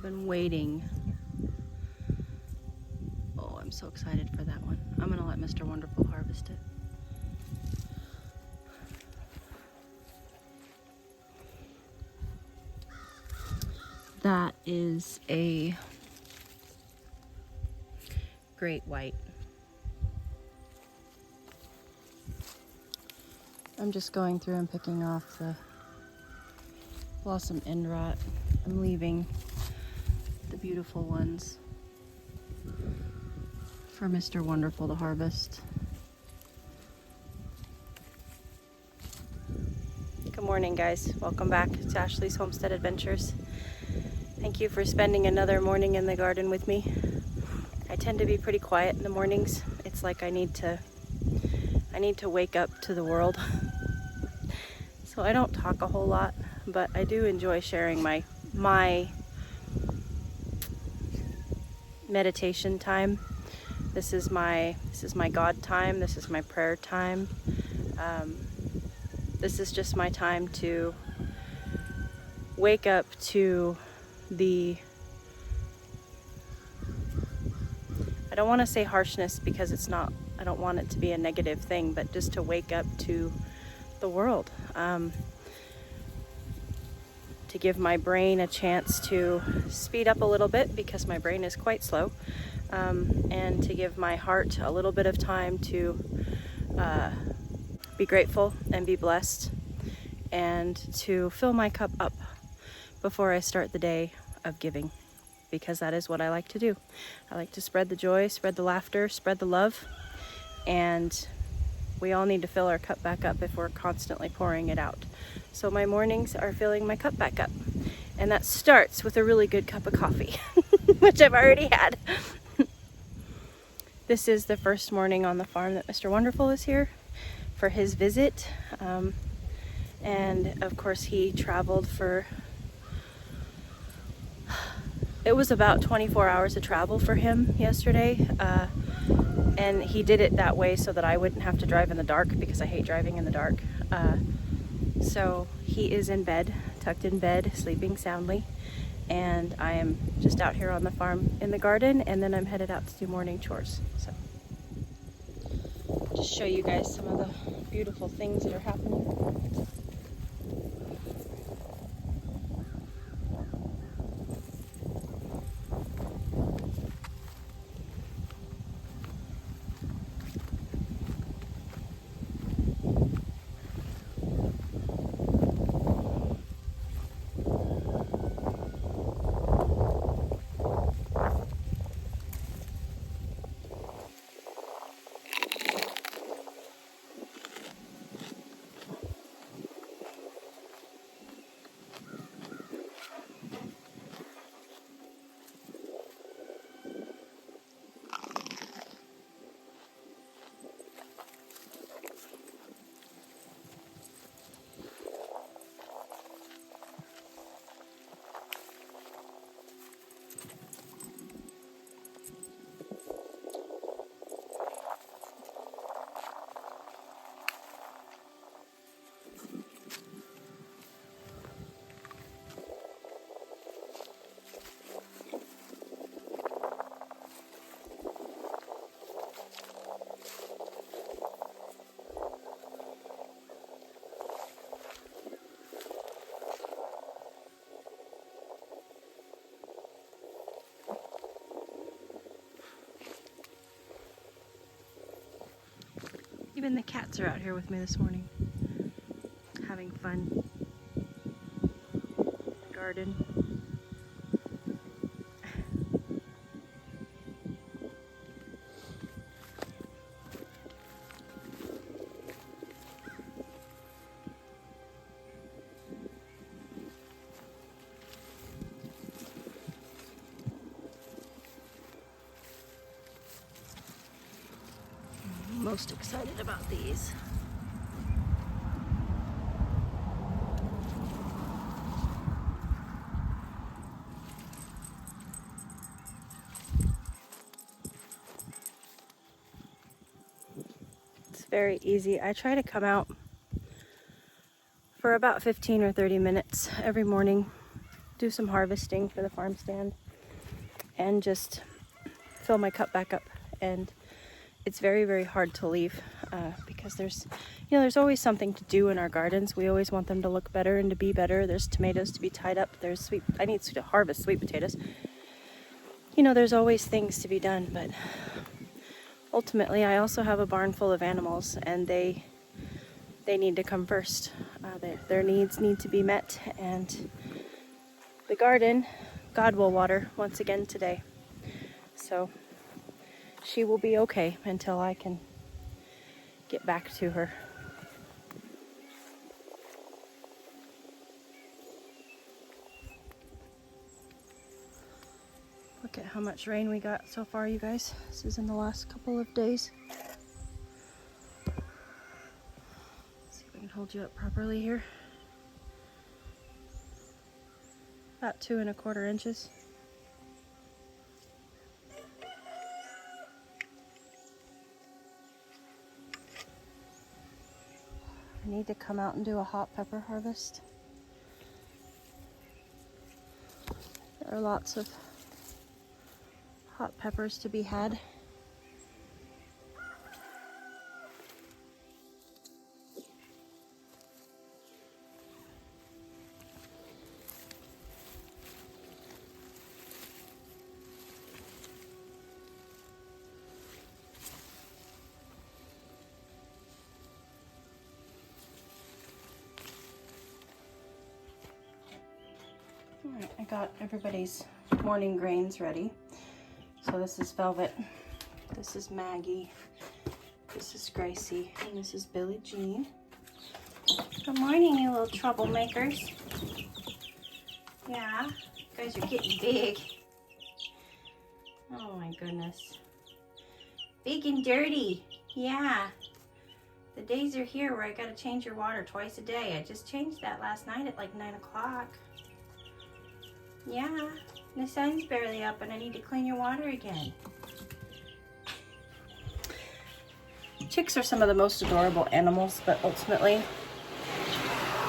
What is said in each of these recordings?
Been waiting. Oh, I'm so excited for that one. I'm gonna let Mr. Wonderful harvest it. That is a great white. I'm just going through and picking off the blossom end rot. I'm leaving the beautiful ones for Mr. Wonderful to harvest. Good morning, guys. Welcome back to Ashley's Homestead Adventures. Thank you for spending another morning in the garden with me. I tend to be pretty quiet in the mornings. It's like I need to wake up to the world. So I don't talk a whole lot, but I do enjoy sharing my meditation time. This is my God time. This is my prayer time. This is just my time to wake up to the, I don't want to say harshness because it's not, I don't want it to be a negative thing, but just to wake up to the world. To give my brain a chance to speed up a little bit because my brain is quite slow, and to give my heart a little bit of time to be grateful and be blessed, and to fill my cup up before I start the day of giving, because that is what I like to do. I like to spread the joy, spread the laughter, spread the love, and we all need to fill our cup back up if we're constantly pouring it out. So my mornings are filling my cup back up. And that starts with a really good cup of coffee, which I've already had. This is the first morning on the farm that Mr. Wonderful is here for his visit. And of course he traveled for, it was about 24 hours of travel for him yesterday. And he did it that way so that I wouldn't have to drive in the dark, because I hate driving in the dark. So he is in bed, tucked in bed, sleeping soundly. And I am just out here on the farm in the garden, and then I'm headed out to do morning chores. So just show you guys some of the beautiful things that are happening. Even the cats are out here with me this morning, having fun. Garden. I'm most excited about these. Very easy. I try to come out for about 15 or 30 minutes every morning, do some harvesting for the farm stand, and just fill my cup back up. And it's very, very hard to leave because there's always something to do in our gardens. We always want them to look better and to be better. There's tomatoes to be tied up. I need to harvest sweet potatoes. There's always things to be done, but ultimately, I also have a barn full of animals, and they need to come first. Their needs need to be met, and the garden, God will water once again today. So she will be okay until I can get back to her. Look at how much rain we got so far, you guys. This is in the last couple of days. See if I can hold you up properly here. About 2¼ inches. I need to come out and do a hot pepper harvest. There are lots of hot peppers to be had. All right, I got everybody's morning grains ready. So this is Velvet, this is Maggie, this is Gracie, and this is Billie Jean. Good morning, you little troublemakers. Yeah, you guys are getting big. Oh my goodness. Big and dirty. Yeah. The days are here where I gotta change your water twice a day. I just changed that last night at like 9 o'clock. Yeah. The sun's barely up and I need to clean your water again. Chicks are some of the most adorable animals, but ultimately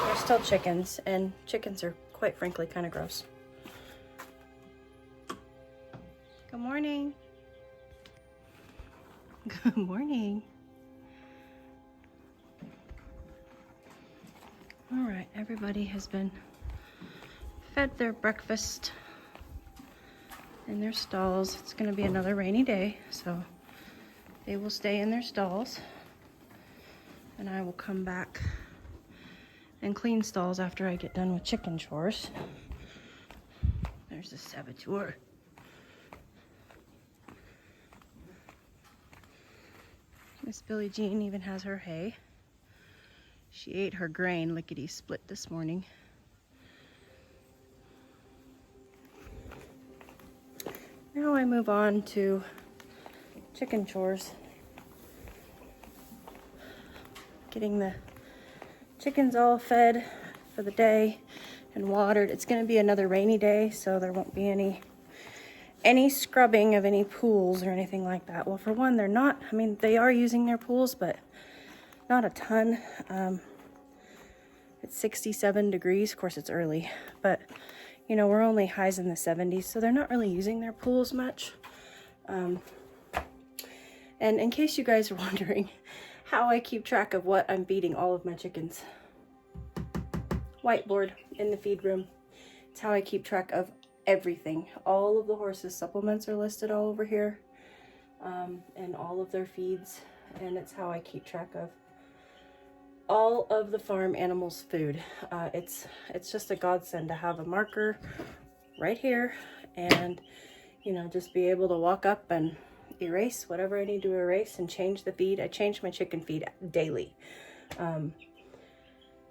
they're still chickens, and chickens are quite frankly kind of gross. Good morning. Good morning. All right, everybody has been fed their breakfast in their stalls. It's going to be another rainy day, so they will stay in their stalls, and I will come back and clean stalls after I get done with chicken chores. There's the saboteur. Miss Billie Jean even has her hay. She ate her grain lickety-split this morning. Now I move on to chicken chores. Getting the chickens all fed for the day and watered. It's going to be another rainy day, so there won't be any scrubbing of any pools or anything like that. Well, for one, they're not. I mean, they are using their pools, but not a ton. It's 67 degrees. Of course, it's early, but we're only highs in the 70s, so they're not really using their pools much. And in case you guys are wondering how I keep track of what I'm feeding all of my chickens, whiteboard in the feed room. It's how I keep track of everything. All of the horses' supplements are listed all over here, and all of their feeds and it's how I keep track of all of the farm animals' food. It's just a godsend to have a marker right here, and you know, just be able to walk up and erase whatever I need to erase and change the feed. I change my chicken feed daily.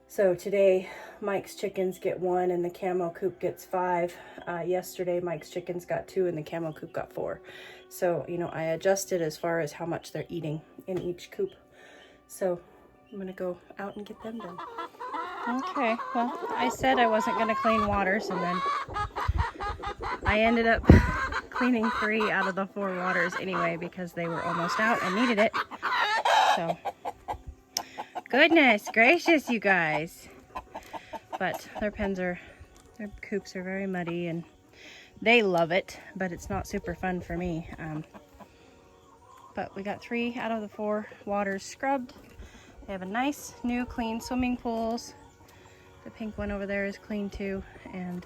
So today Mike's chickens get 1 and the camo coop gets 5. Yesterday Mike's chickens got 2 and the camo coop got 4. So, you know, I adjusted as far as how much they're eating in each coop. So I'm gonna go out and get them done. Okay, well, I said I wasn't gonna clean waters, and then I ended up cleaning 3 out of the 4 waters anyway because they were almost out and needed it. So, goodness gracious, you guys. But their coops are very muddy and they love it, but it's not super fun for me. But we got 3 out of the 4 waters scrubbed. They have a nice new clean swimming pools. The pink one over there is clean too. And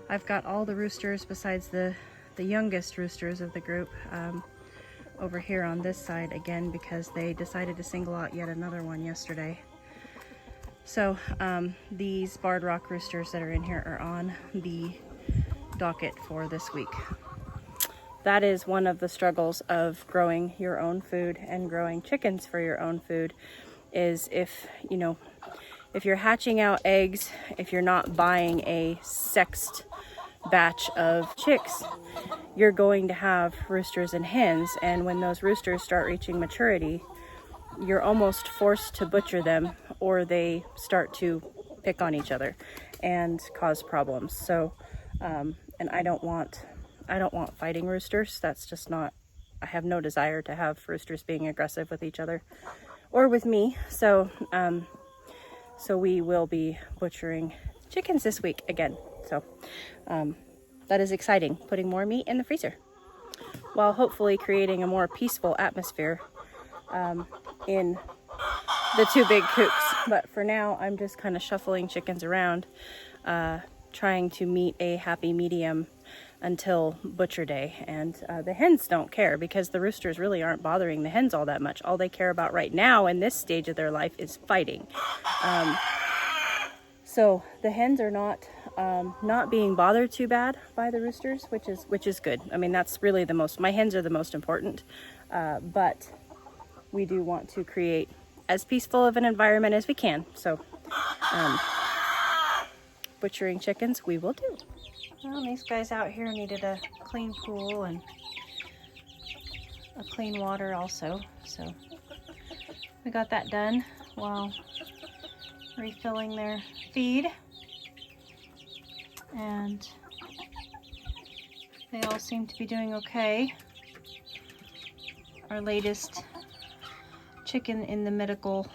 I've got all the roosters besides the youngest roosters of the group over here on this side again because they decided to single out yet another one yesterday. So these barred rock roosters that are in here are on the docket for this week. That is one of the struggles of growing your own food and growing chickens for your own food, is if you're hatching out eggs, if you're not buying a sexed batch of chicks, you're going to have roosters and hens, and when those roosters start reaching maturity, you're almost forced to butcher them, or they start to pick on each other and cause problems. So and I don't want fighting roosters. That's just not, I have no desire to have roosters being aggressive with each other or with me. So so we will be butchering chickens this week again. So that is exciting, putting more meat in the freezer while hopefully creating a more peaceful atmosphere in the 2 big coops. But for now, I'm just kind of shuffling chickens around, trying to meet a happy medium until butcher day. And the hens don't care because the roosters really aren't bothering the hens all that much. All they care about right now in this stage of their life is fighting. So the hens are not being bothered too bad by the roosters, which is good. I mean, that's really my hens are the most important, but we do want to create as peaceful of an environment as we can. So butchering chickens we will do. Well, these guys out here needed a clean pool and a clean water also, so we got that done while refilling their feed, and they all seem to be doing okay. Our latest chicken in the medical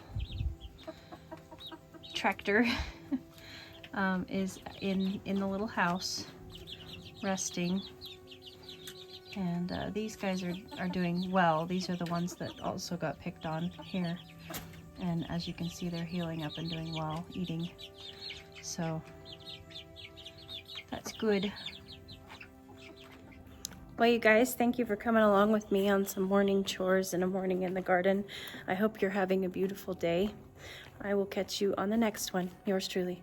tractor is in the little house resting, and these guys are doing well. These are the ones that also got picked on here, and as you can see, they're healing up and doing well, eating, so that's good. Well, you guys, thank you for coming along with me on some morning chores and a morning in the garden. I hope you're having a beautiful day. I will catch you on the next one. Yours truly.